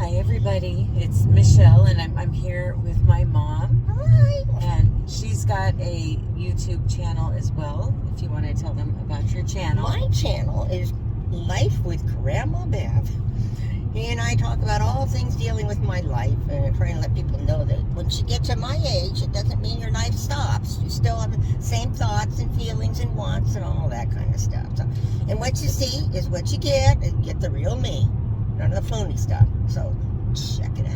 Hi everybody, it's Michelle and I'm here with my mom. Hi. And she's got a YouTube channel as well, if you want to tell them about your channel. My channel is Life with Grandma Bev. And I talk about all things dealing with my life and trying to let people know that once you get to my age, it doesn't mean your life stops. You still have the same thoughts and feelings and wants and all that kind of stuff. So, and what you see is what you get, and get the real me. None of the phony stuff. So check it out.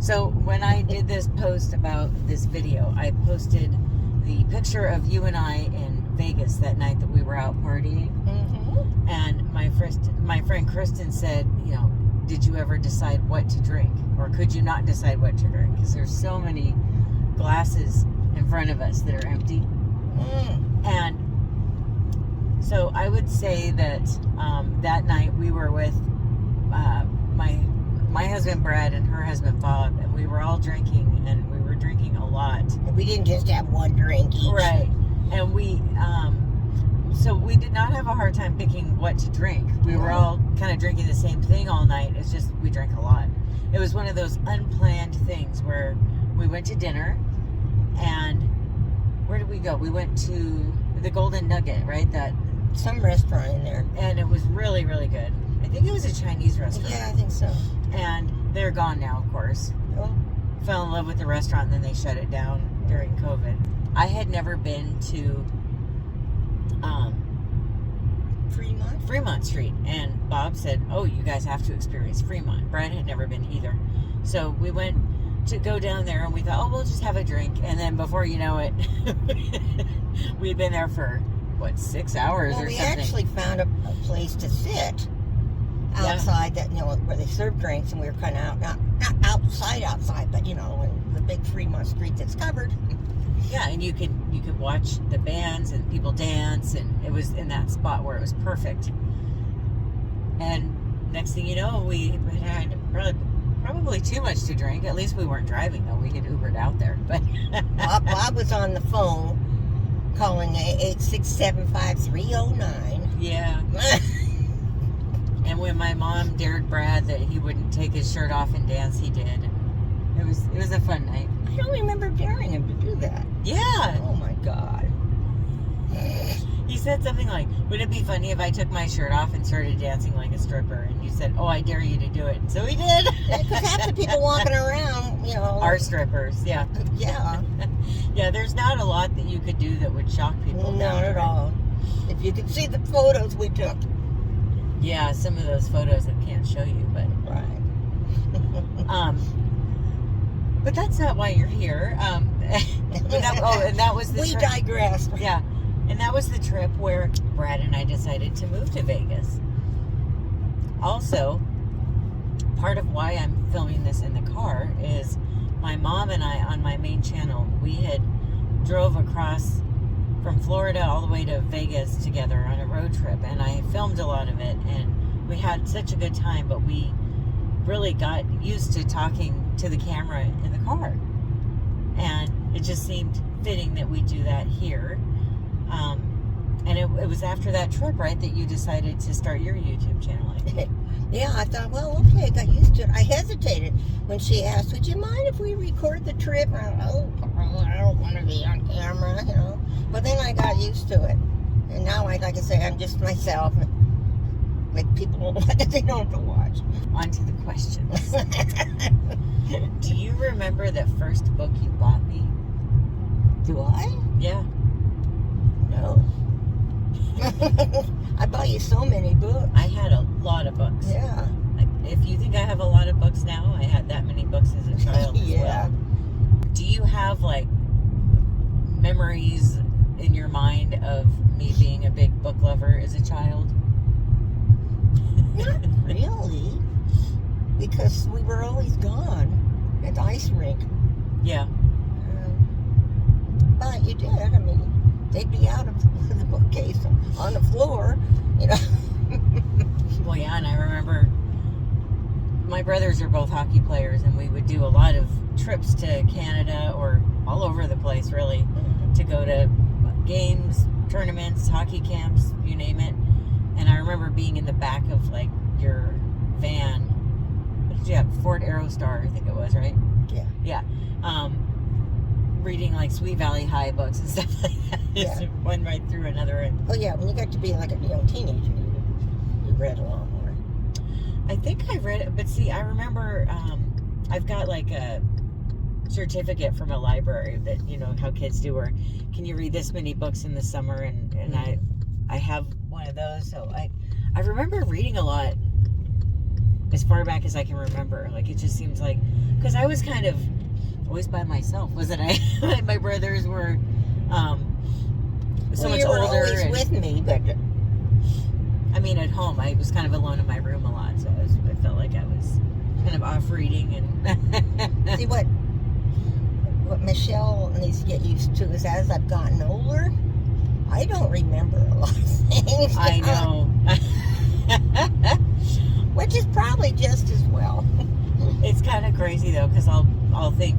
So when I did this post about this video, I posted the picture of you and I in Vegas that night that we were out partying. Mm-hmm. And my friend Kristen said, you know, did you ever decide what to drink? Or could you not decide what to drink? Because there's so many glasses in front of us that are empty. And so I would say that that night we were with my husband Brad and her husband Bob, and we were all drinking, and we were drinking a lot. We didn't just have one drink each. Right. And so we did not have a hard time picking what to drink. We were all kind of drinking the same thing all night. It's just we drank a lot. It was one of those unplanned things where we went to dinner, and where did we go? We went to the Golden Nugget, right? Some restaurant in there. And it was really, really good. I think it was a Chinese restaurant. Yeah, I think so. And they're gone now, of course. Oh. Fell in love with the restaurant, and then they shut it down during COVID. I had never been to Fremont Street, and Bob said, oh, you guys have to experience Fremont. Brad had never been either. So we went to go down there, and we thought, oh, we'll just have a drink. And then before you know it, we'd been there for 6 hours or something. We actually found a place to sit outside that, where they serve drinks, and we were kind of out, not outside, but, in the big Fremont Street that's covered. Yeah, and you could watch the bands and people dance, and it was in that spot where it was perfect. And next thing you know, we had probably too much to drink. At least we weren't driving, though. We had Ubered out there. But Bob was on the phone calling 8675309. Yeah. And when my mom dared Brad that he wouldn't take his shirt off and dance, he did. It was a fun night. I don't remember daring him to do that. Yeah. Oh my God. He said something like, would it be funny if I took my shirt off and started dancing like a stripper? And you said, oh, I dare you to do it. So he did. Because half the people walking around, are strippers, yeah. Yeah. Yeah, there's not a lot that you could do that would shock people. Not at all. If you could see the photos we took. Yeah, some of those photos I can't show you, but... Right. But that's not why you're here. And that was the We trip. digress. Yeah, and that was the trip where Brad and I decided to move to Vegas. Also, part of why I'm filming this in the car is my mom and I, on my main channel, we had drove across from Florida all the way to Vegas together on a road trip, and I filmed a lot of it, and we had such a good time, but we really got used to talking to the camera in the car, and it just seemed fitting that we do that here. And it was after that trip, right, that you decided to start your YouTube channel, I think. Yeah, I thought, well, okay, I got used to it. I hesitated when she asked, would you mind if we record the trip? And I don't want to be on camera, But then I got used to it. And now, like I say, I'm just myself. Like people, they don't have to watch. On to the questions. Do you remember the first book you bought me? Do I? Yeah. No. I bought you so many books. I had a lot of books. Yeah. If you think I have a lot of books now, I had that many books as a child as well. Do you have, memories in your mind of me being a big book lover as a child? Not really. Because we were always gone at the ice rink. Yeah. But you did. I mean, they'd be out of the bookcase on the floor, Well, yeah, and I remember my brothers are both hockey players, and we would do a lot of trips to Canada or all over the place, really, to go to games, tournaments, hockey camps, you name it. And I remember being in the back of your van Yeah, Ford Aerostar, I think it was, right? Yeah. Yeah. Reading like Sweet Valley High books and stuff like that. Just one right through another. Oh yeah, when you got to be like a young teenager, you read a lot more. I think I read it, but see, I remember I've got like a certificate from a library that, you know, how kids do, or can you read this many books in the summer, and I have one of those, so I remember reading a lot as far back as I can remember. Like, it just seems like, because I was kind of always by myself, wasn't I? My brothers were so much you were older. Always with me, but I mean, at home, I was kind of alone in my room a lot, so I felt like I was kind of off reading. And see what Michelle needs to get used to is, as I've gotten older, I don't remember a lot of things. I know. Which is probably just as well. It's kind of crazy though, because I'll think,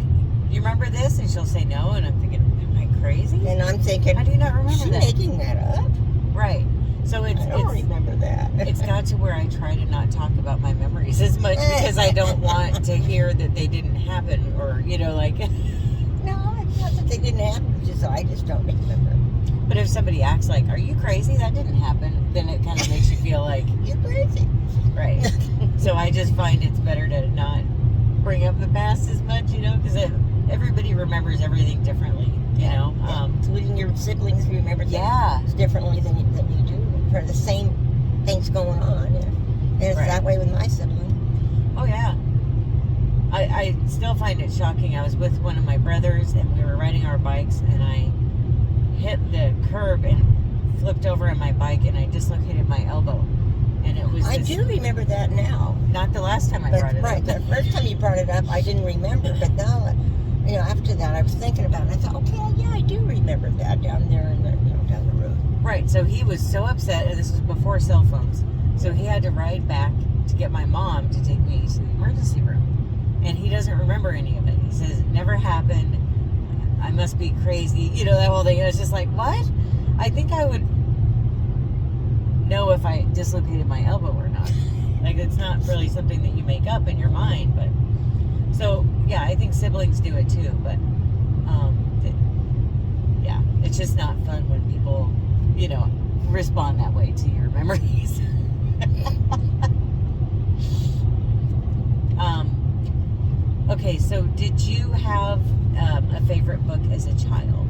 you remember this? And she'll say no, and I'm thinking, am I crazy? And I'm thinking, how do you not remember is she that? making that up? Right. So I don't remember that. It's got to where I try to not talk about my memories as much, because I don't want to hear that they didn't happen, or, you know, like. No, it's not that they didn't happen. It's just I just don't remember. But if somebody acts like, are you crazy? That didn't happen. Then it kind of makes you feel like you're crazy. Right. So I just find it's better to not bring up the past as much, you know, because everybody remembers everything differently, you know. Including your siblings remember things differently than you do for the same things going on. And it's that way with my sibling. Oh, yeah. I still find it shocking. I was with one of my brothers, and we were riding our bikes, and I hit the curb and flipped over on my bike, and I dislocated my elbow. And it was. I do remember that now. Not the last time I brought it up. Right, the first time you brought it up, I didn't remember. But now, you know, after that, I was thinking about it. And I thought, okay, yeah, I do remember that down there, down the road. Right. So he was so upset, and this was before cell phones. So he had to ride back to get my mom to take me to the emergency room, and he doesn't remember any of it. He says it never happened. I must be crazy. You know, that whole thing. I was just like, what? I think I would know if I dislocated my elbow or not. Like, it's not really something that you make up in your mind. But so yeah, I think siblings do it too. But it's just not fun when people, you know, respond that way to your memories. Okay, so did you have a favorite book as a child?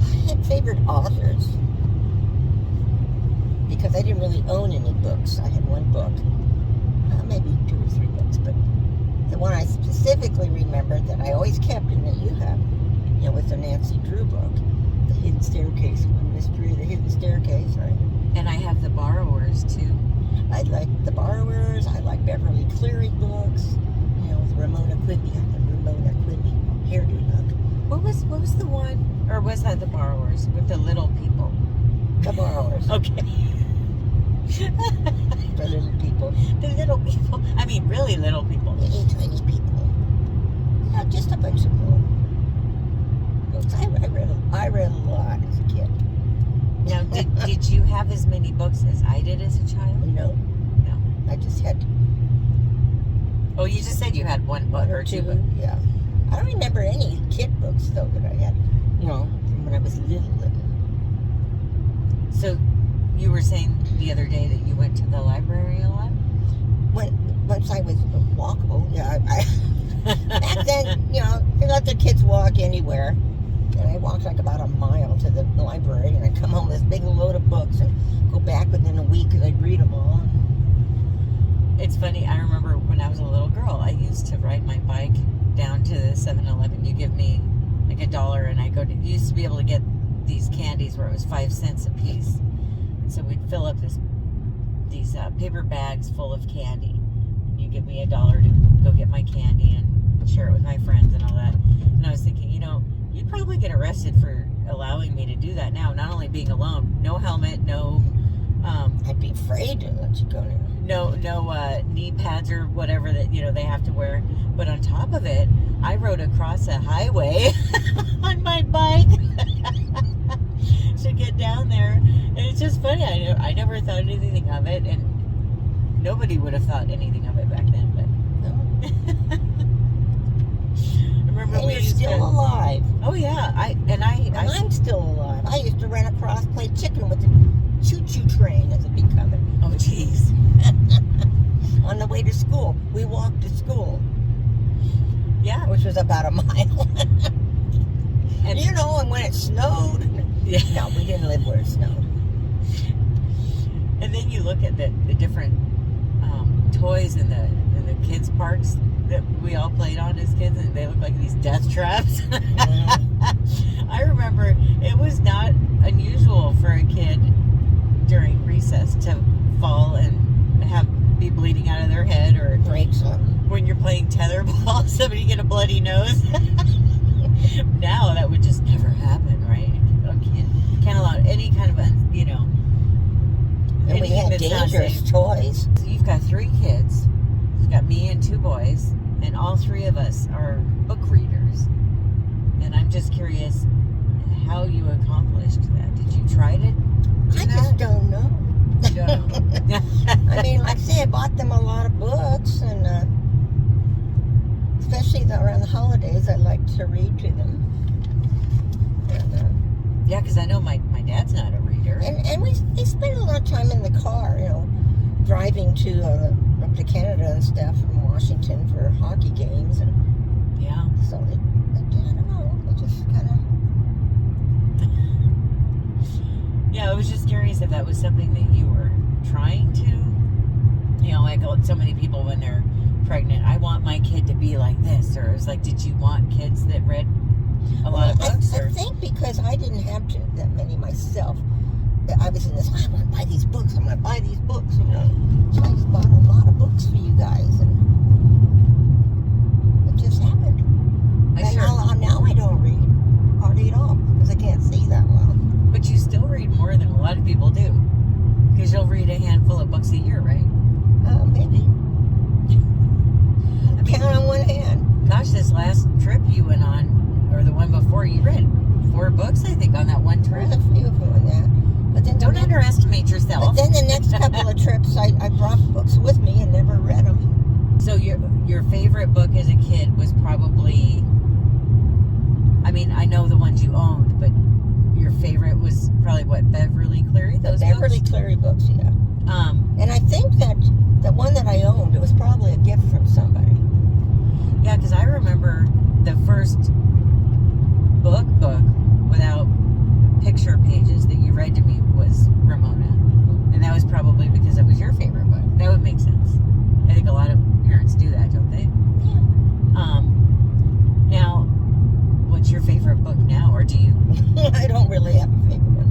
I had favorite authors because I didn't really own any books. I had one book, maybe 2 or 3 books, but the one I specifically remembered that I always kept, and that you have, you know, was the Nancy Drew book, The Hidden Staircase, One Mystery of the Hidden Staircase, right? And I have The Borrowers too. I like The Borrowers. I like Beverly Cleary books. You know, with Ramona Quimby. I have Ramona Quimby hairdo look. What was the one, or was that The Borrowers with the little people? The Borrowers. Okay. The little people. The little people. I mean, really little people. Little tiny people. Not just a bunch of little books. I read a lot as a kid. Now, did you have as many books as I did as a child? No. No. I just had. Oh, you just said you had one book or two books. Yeah. I don't remember any kid books though that I had. You know, from when I was little. So, you were saying the other day that you went to the library a lot? Once I was walkable, yeah. Back then, you know, they let the kids walk anywhere. And I walked like about a mile to the library, and I'd come home with this big load of books and go back within a week because I'd read them all. It's funny, I remember when I was a little girl, I used to ride my bike down to the 7-Eleven. You give me like $1, and I used to be able to get these candies where it was 5 cents a piece. And so we'd fill up these paper bags full of candy. And you give me $1 to go get my candy and share it with my friends and all that. And I was thinking, you know, you'd probably get arrested for allowing me to do that now. Not only being alone, no helmet, no... I'd be afraid to let you go there. No knee pads or whatever that, you know, they have to wear. But on top of it, I rode across a highway on my bike to get down there. And it's just funny. I never thought anything of it. And nobody would have thought anything of it back then, but No. I remember And we you're used still to, alive. oh yeah, I'm still alive. I used to run across, play chicken with the choo-choo train as it becoming. oh jeez. On the way to school. We walked to school, Yeah. which was about a mile. And You know, and when it snowed. yeah. No, we didn't live where it snowed. And then you look at the different toys in the kids parks that we all played on as kids, and they look like these death traps. I remember it was not unusual for a kid during recess to fall and be bleeding out of their head, or Break something. when you're playing tetherball, somebody get a bloody nose. Now that would just never happen, right? Can't allow any kind of And we anything had that's not dangerous safe. toys. So you've got 3 kids. You've got me and 2 boys, and all 3 of us are book readers. And I'm just curious how you accomplished that. Did you try to do I that? just don't know. You don't know. I mean, like I say, I bought them a lot of books, and especially around the holidays, I like to read to them. And, Yeah, because I know my dad's not a reader. and we spend a lot of time in the car, driving up to Canada and stuff from Washington for hockey games, and Yeah. so I don't know, it just kind of. Yeah, I was just curious if that was something that you were trying to, like so many people when they're pregnant, I want my kid to be like this, or it's like, did you want kids that read a lot of books? I think because I didn't have that many myself, that I was in this, I want to buy these books, I'm going to buy these books, So I just bought a lot of books for you guys, and it just happened. Now I don't read hardly at all, because I can't see that well. But you still read more than a lot of people do, because you'll read a handful of books a year, right? Maybe. Count on one hand. Gosh, this last trip you went on, or the one before, you read 4 books, I think, on that one trip. There's a few of them in that. But then Don't underestimate yourself. But then the next couple of trips, I brought books with me and never read them. So your favorite book as a kid was probably, I mean, I know the ones you owned, but your favorite was probably what, Beverly Cleary? Those Beverly books? Cleary books, yeah. And I think that the one that I owned, it was probably a gift from somebody. Yeah, because I remember the first book without picture pages that you read to me was Ramona. And that was probably because it was your favorite book. That would make sense. I think a lot of parents do that, don't they? Yeah. Now, what's your favorite book now, or do you? I don't really have a favorite one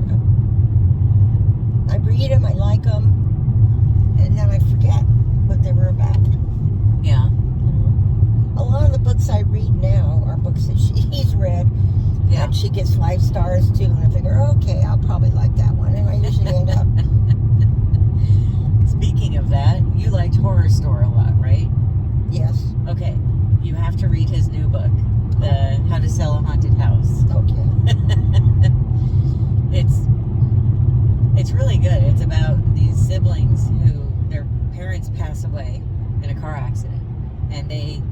now. I read them, I like them, and then I forget what they were about. Yeah. A lot of the books I read now are books that he's read, Yeah. and she gets 5 stars too, and I figure, okay, I'll probably like that one, and I usually end up. Speaking of that, you liked Horror Store a lot, right? Yes. Okay. You have to read his new book, the How to Sell a Haunted House. Okay. It's really good. It's about these siblings who their parents pass away in a car accident, and they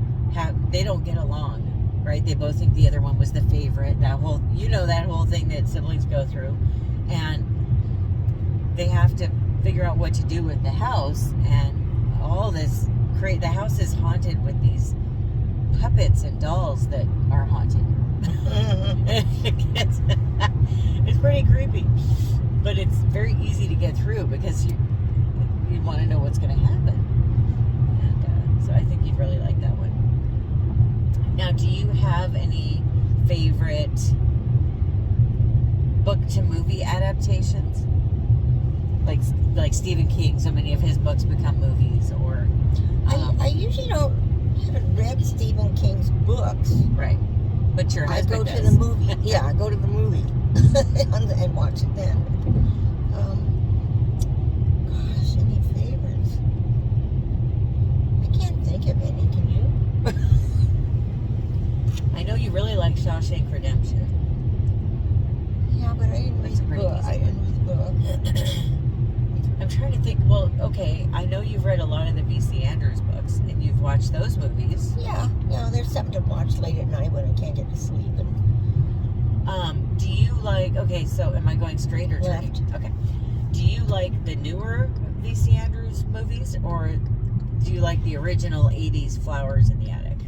don't get along, right? They both think the other one was the favorite. That whole thing that siblings go through, and they have to figure out what to do with the house, and all this the house is haunted with these puppets and dolls that are haunted. It's pretty creepy, but it's very easy to get through because you want to know what's going to happen, and so I think you'd really like that one. Now, do you have any favorite book to movie adaptations? Like Stephen King, so many of his books become movies, or I usually haven't read Stephen King's books. right, but your I husband go to does. the movie. Yeah, I go to the movie and watch it then. Gosh, any favorites? I can't think of any. Can you? I know you really like Shawshank Redemption. Yeah, but I didn't read That's the pretty book. easy. I didn't read the book. I'm trying to think. Well, okay, I know you've read a lot of the V.C. Andrews books, and you've watched those movies. Yeah, there's something to watch late at night when I can't get to sleep. And do you like, okay, so am I going straight or turning? Left. Okay. Do you like the newer V.C. Andrews movies, or do you like the original 80s Flowers in the Attic?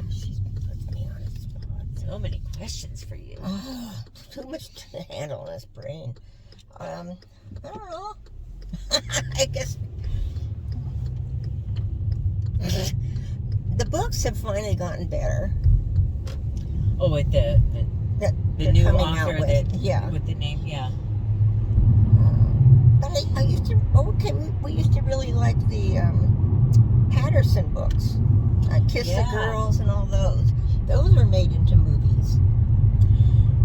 She's put me on a spot. So many questions for you. Oh, too much to handle in this brain. I don't know. I guess the books have finally gotten better. Oh, with the They're new coming out author with, that yeah. with the name, yeah. But I used to. Okay, we used to really like the Patterson books. Kiss the Girls and all those. Those were made into movies.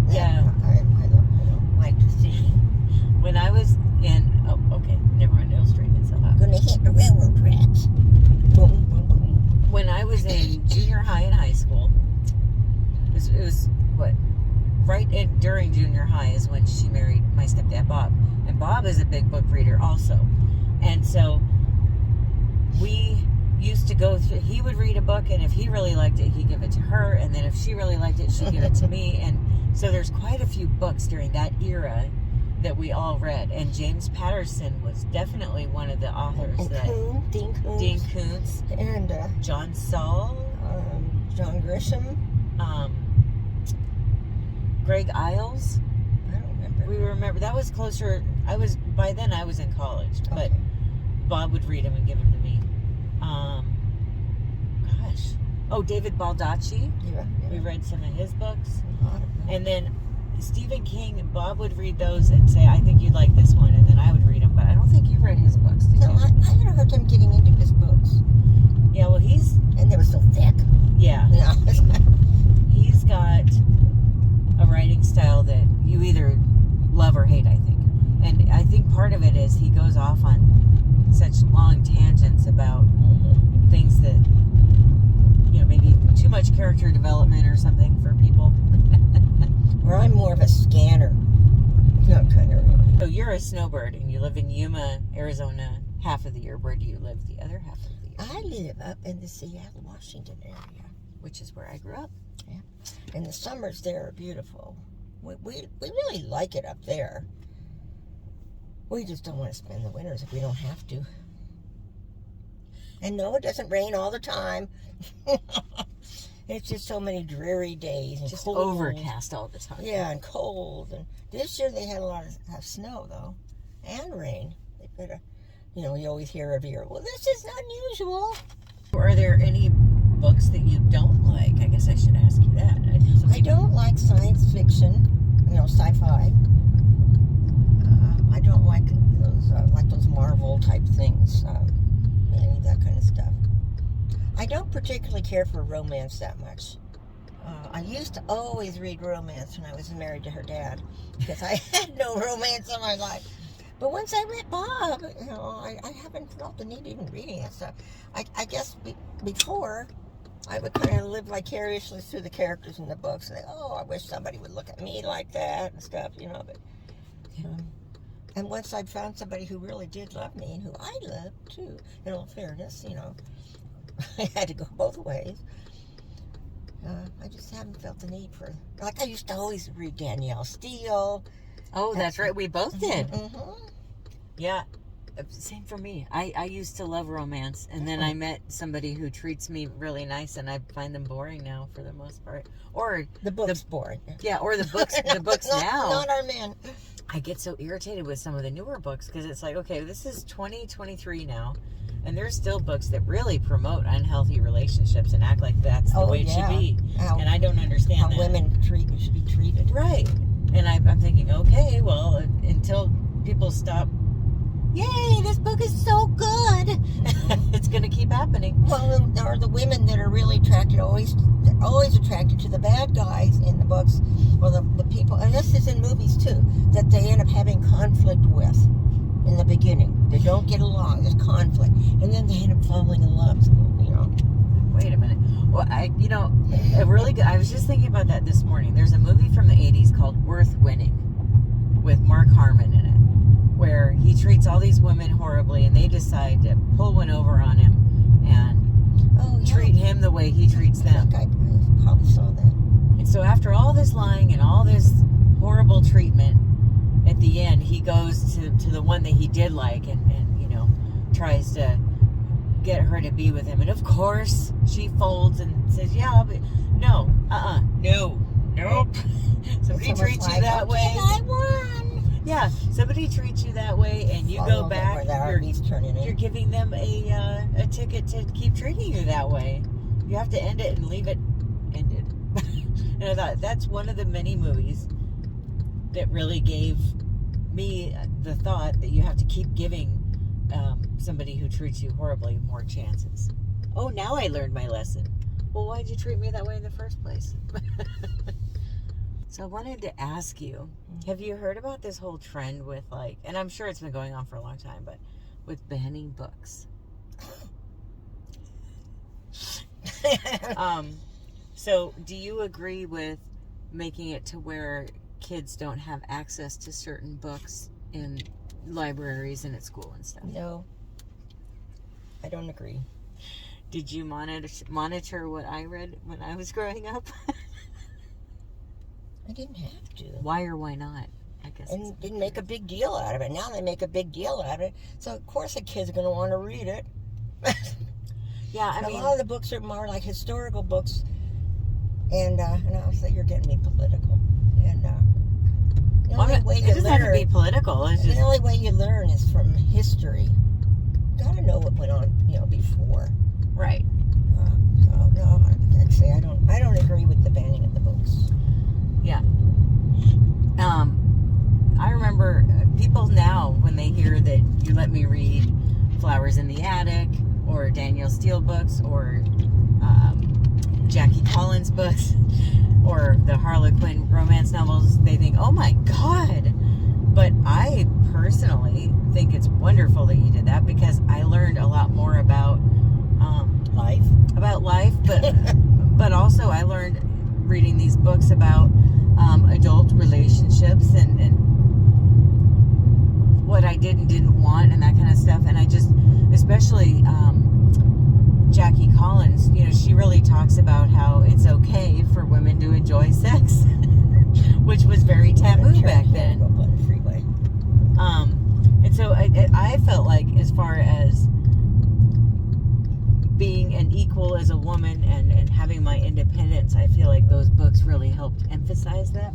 Yeah. I don't like to see. When I was in, okay, never mind, illustrating it so loud. Gonna hit the railroad tracks. Boom, boom, boom. When I was in junior high and high school, it was what? During junior high is when she married my stepdad, Bob. And Bob is a big book reader also. And so we used to go through, he would read a book, and if he really liked it, he'd give it to her. And then if she really liked it, she'd give it to me. And so there's quite a few books during that era that we all read. And James Patterson was definitely one of the authors. And Dean Koontz. And John Saul. John Grisham. Greg Isles. I don't remember. We remember that was closer. By then I was in college, but Okay. Bob would read them and give them to me. Gosh. Oh, David Baldacci. Yeah. We read some of his books. A lot of them. And then Stephen King, Bob would read those and say, I think you'd like this one. And then I would read them. But I don't think you read his books, did No, you? I had a hard time getting into his books. Yeah, well, And they were so thick. yeah. Yeah. He's got a writing style that you either love or hate, I think. And I think part of it is he goes off on such long tangents about things that, maybe too much character development or something for people. Or I'm more of a scanner. No, kind of. So you're a snowbird and you live in Yuma, Arizona half of the year. Where do you live the other half of the year? I live up in the Seattle, Washington area. Which is where I grew up. Yeah. And the summers there are beautiful. We really like it up there. We just don't want to spend the winters if we don't have to. And no, it doesn't rain all the time. It's just so many dreary days and Just cold. overcast all the time. Yeah, and cold. And this year they had a lot of snow though, and rain. They better, you always hear every year, well, this is unusual. Are there any books that you don't like? I guess I should ask you that. I don't like science fiction, sci-fi. I don't like those Marvel type things, any of that kind of stuff. I don't particularly care for romance that much. I used to always read romance when I was married to her dad, because I had no romance in my life. But once I met Bob, I haven't felt the need even reading that stuff. I guess before, I would kind of live vicariously through the characters in the books. And I wish somebody would look at me like that and stuff, But, and once I found somebody who really did love me and who I loved too, in all fairness, I had to go both ways. I just haven't felt the need for, I used to always read Danielle Steele. Oh, that's right. We both did. Mm-hmm. Yeah. Same for me. I used to love romance, and then I met somebody who treats me really nice, and I find them boring now for the most part. Or the book's boring. Yeah, or the books. The books now. Not our men. I get so irritated with some of the newer books because it's like, okay, this is 2023 now, and there's still books that really promote unhealthy relationships and act like that's the way it should be. And I don't understand how that. women should be treated. Right. And I'm thinking, okay, well, until people stop, yay, this book is so good, it's going to keep happening. Well, there are the women that are really attracted, always attracted to the bad guys in the books, or the people, and this is in movies too, that they end up having conflict with in the beginning. They don't get along, there's conflict, and then they end up falling in love, Wait a minute. Well, I was just thinking about that this morning. There's a movie from the 80s called Worth Winning with Mark Harmon in it. where he treats all these women horribly, and they decide to pull one over on him and treat him the way he treats them. I probably saw that. And so after all this lying and all this horrible treatment, at the end, he goes to the one that he did like and tries to get her to be with him. And of course, she folds and says, yeah, but no, nope. Somebody treats you that way. I won. Yeah, somebody treats you that way, and you go back. You're giving them a ticket to keep treating you that way. You have to end it and leave it ended. And I thought that's one of the many movies that really gave me the thought that you have to keep giving somebody who treats you horribly more chances. Oh, now I learned my lesson. Well, why'd you treat me that way in the first place? So I wanted to ask you, have you heard about this whole trend with and I'm sure it's been going on for a long time, but with banning books? So do you agree with making it to where kids don't have access to certain books in libraries and at school and stuff? No, I don't agree. Did you monitor what I read when I was growing up? I didn't have to. Why or why not? I guess. And didn't make a big deal out of it. Now they make a big deal out of it. So of course a kid's going to want to read it. Yeah, I mean, a lot of the books are more like historical books, and I'll say you're getting me political. And the only way it doesn't have to be political. It's just the only way you learn is from history. You got to know what went on, before. Right. So no, I'd say I don't agree with the banning of the books. Yeah. I remember people now, when they hear that you let me read Flowers in the Attic or Danielle Steele books or Jackie Collins books or the Harlequin romance novels, they think, oh my God. But I personally think it's wonderful that you did that, because I learned a lot more about life, but also I learned reading these books about adult relationships and what I did and didn't want and that kind of stuff. And I just, especially Jackie Collins, she really talks about how it's okay for women to enjoy sex, which was very taboo back then. And so I felt like, as far as being an equal as a woman and having my independence, I feel like those books really helped emphasize that.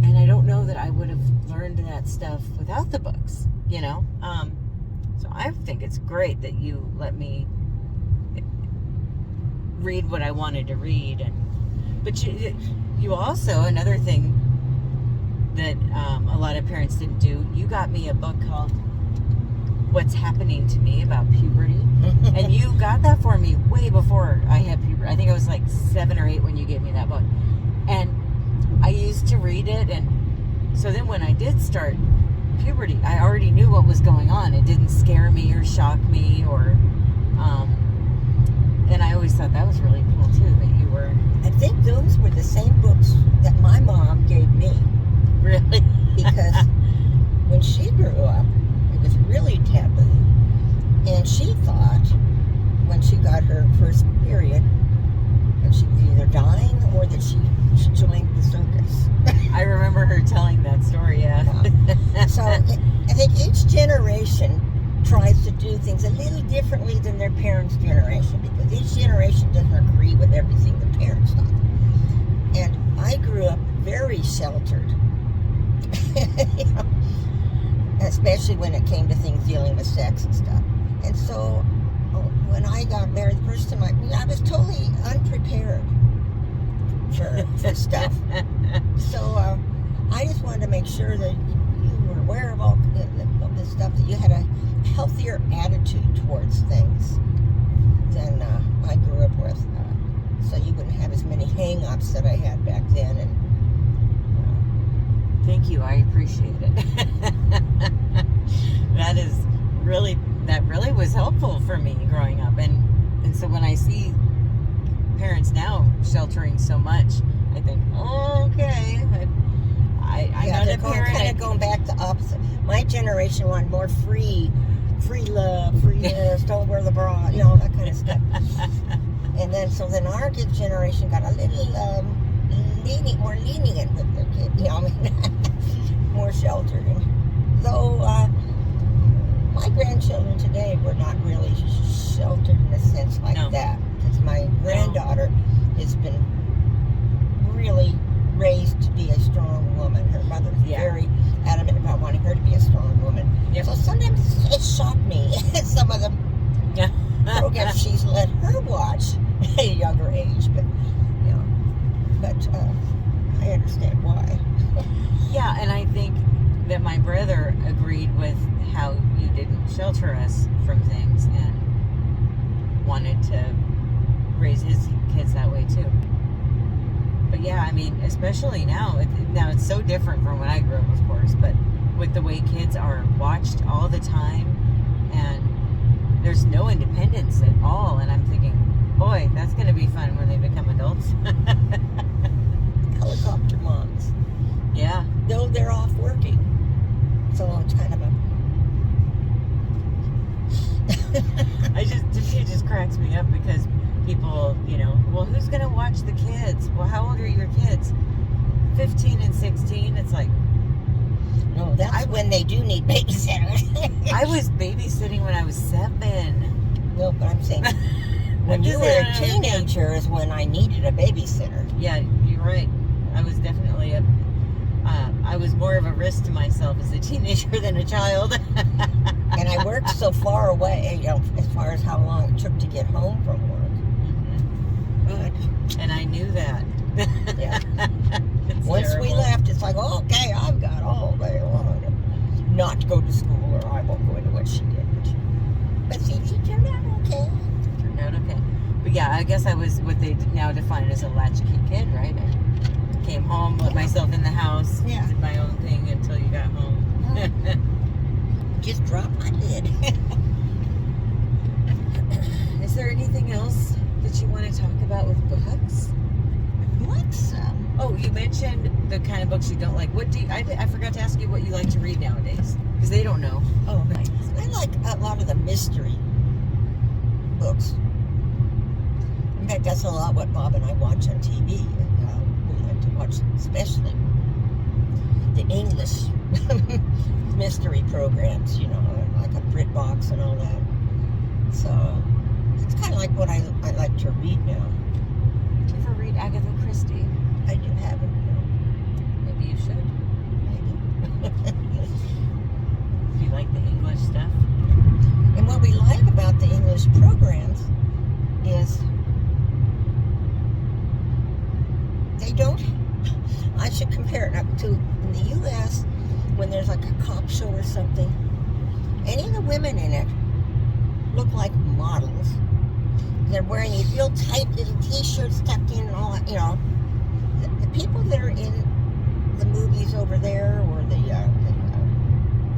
And I don't know that I would have learned that stuff without the books, So I think it's great that you let me read what I wanted to read. But you also, another thing that a lot of parents didn't do, you got me a book called What's Happening to Me about Puberty. And you got that for me way before I had puberty. I think I was like 7 or 8 when you gave me that book. And I used to read it, and so then when I did start puberty, I already knew what was going on. It didn't scare me or shock me, or and I always thought that was really cool too, that you were... I think those were the same books that my mom gave me. Really? Because when she grew up, it was really taboo. And she thought, when she got her first period, that she was either dying or that she joined the circus. I remember her telling that story, yeah. So I think each generation tries to do things a little differently than their parents' generation, because each generation doesn't agree with everything the parents thought. And I grew up very sheltered. Especially when it came to things dealing with sex and stuff. And so when I got married the first time, I was totally unprepared for stuff. So I just wanted to make sure that you were aware of all of this stuff, that you had a healthier attitude towards things than I grew up with, so you wouldn't have as many hang-ups that I had back then. And thank you, I appreciate it. That really was helpful for me growing up, and so when I see parents now sheltering so much, I think, oh, okay, I'm not they're a parent. kind of going back to opposite. My generation wanted more free love, free this, don't wear the bra, you know, that kind of stuff. And then our kid generation got a little more lenient with their kid, you know, I mean, more sheltered. And though my grandchildren today were not really sheltered in a sense like that, because my granddaughter has been really raised to be a strong woman. Her mother's very adamant about wanting her to be a strong woman. Yep. So sometimes it shocked me some of the programs she's let her watch at a younger age, but you know, I understand why. Yeah, and I think that my brother agreed with how you didn't shelter us from things and wanted to raise his kids that way too. But yeah, I mean, especially now it's so different from when I grew up, of course, but with the way kids are watched all the time and there's no independence at all, and I'm thinking, boy, that's going to be fun when they become adults. Helicopter moms. Yeah. Though they're off working. So it's kind of to me, it just cracks me up because people, you know, well, who's going to watch the kids? Well, how old are your kids? 15 and 16. It's like, no, that's when they do need babysitters. I was babysitting when I was 7. No, but I'm saying when you were a teenager is when I needed a babysitter. Yeah, you're right. I was definitely I was more of a risk to myself as a teenager than a child. And I worked so far away, you know, as far as how long it took to get home from work. Mm-hmm. And I knew that. Yeah. Once terrible. We left, it's like, okay, I've got all day long to not go to school, or I won't go into what she did. But see, she turned out okay. Turned out okay. But yeah, I guess I was what they now define as a latchkey kid, right? I came home, let myself in the house, did my own thing until you got home. Just dropped my lid. Is there anything else that you want to talk about with books? What's Oh, you mentioned the kind of books you don't like. What do you, I forgot to ask you what you like to read nowadays, because they don't know. Oh, I like a lot of the mystery books. In fact, that's a lot what Bob and I watch on TV. We like to watch, especially the English mystery programs, you know, like a BritBox and all that. So it's kind of like what I like to read now. Do you ever read Agatha Christie? I haven't. No. Maybe you should. Maybe. Do you like the English stuff? And what we like about the English programs is they don't. I should compare it up to in the U.S. when there's like a cop show or something. Any of the women in it look like models. They're wearing these real tight little T-shirts tucked in and all that, you know. The people that are in the movies over there or the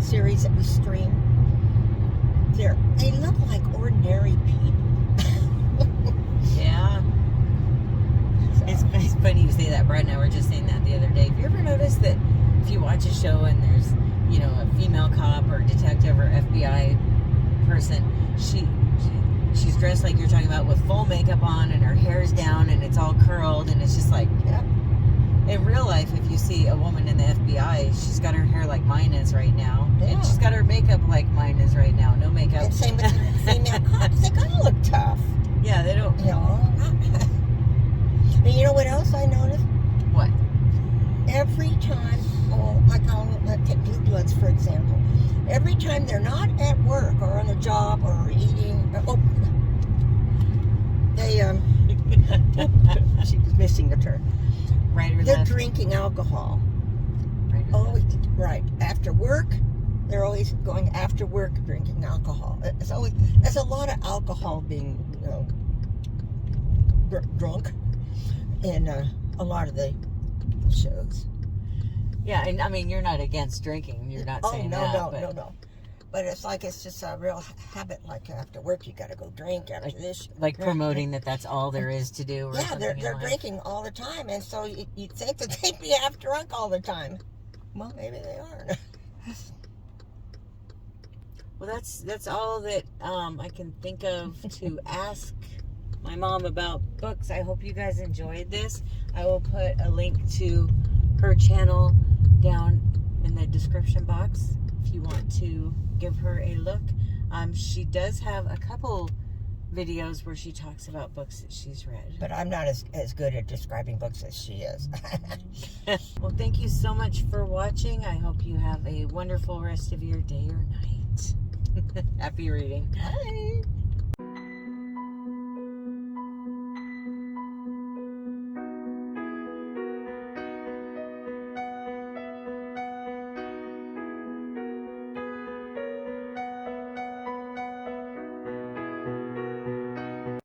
series that we stream, they look like ordinary people. Yeah. So. It's funny you say that. Brad and I were just saying that the other day. Have you ever noticed that if you watch a show and there's, you know, a female cop or detective or FBI person, she's dressed like you're talking about with full makeup on and her hair's down and it's all curled and it's just like, in real life, if you see a woman in the FBI, she's got her hair like mine is right now. Yeah. And she's got her makeup like mine is right now. No makeup. And same with the female cops. They kind of look tough. Yeah, they don't. You know. And you know what else I noticed? What? Every time, like I'll take Blue Bloods, for example. Every time they're not at work or on the job or eating, she was missing the turn. Right or They're left? drinking alcohol. Right or always left? Right. After work, they're always going after work drinking alcohol. There's a lot of alcohol being, you know, drunk in a lot of the shows. Yeah, and I mean, you're not against drinking. You're not saying that. No. But it's like it's just a real habit. Like after work, you got to go drink. After this, like promoting that's all there is to do. Or yeah, they're drinking all the time, and so you'd think that they'd be half drunk all the time. Well, maybe they aren't. Well, that's all that I can think of to ask my mom about books. I hope you guys enjoyed this. I will put a link to her channel down in the description box if you want to give her a look. She does have a couple videos where she talks about books that she's read. But I'm not as good at describing books as she is. Well, thank you so much for watching. I hope you have a wonderful rest of your day or night. Happy reading. Bye.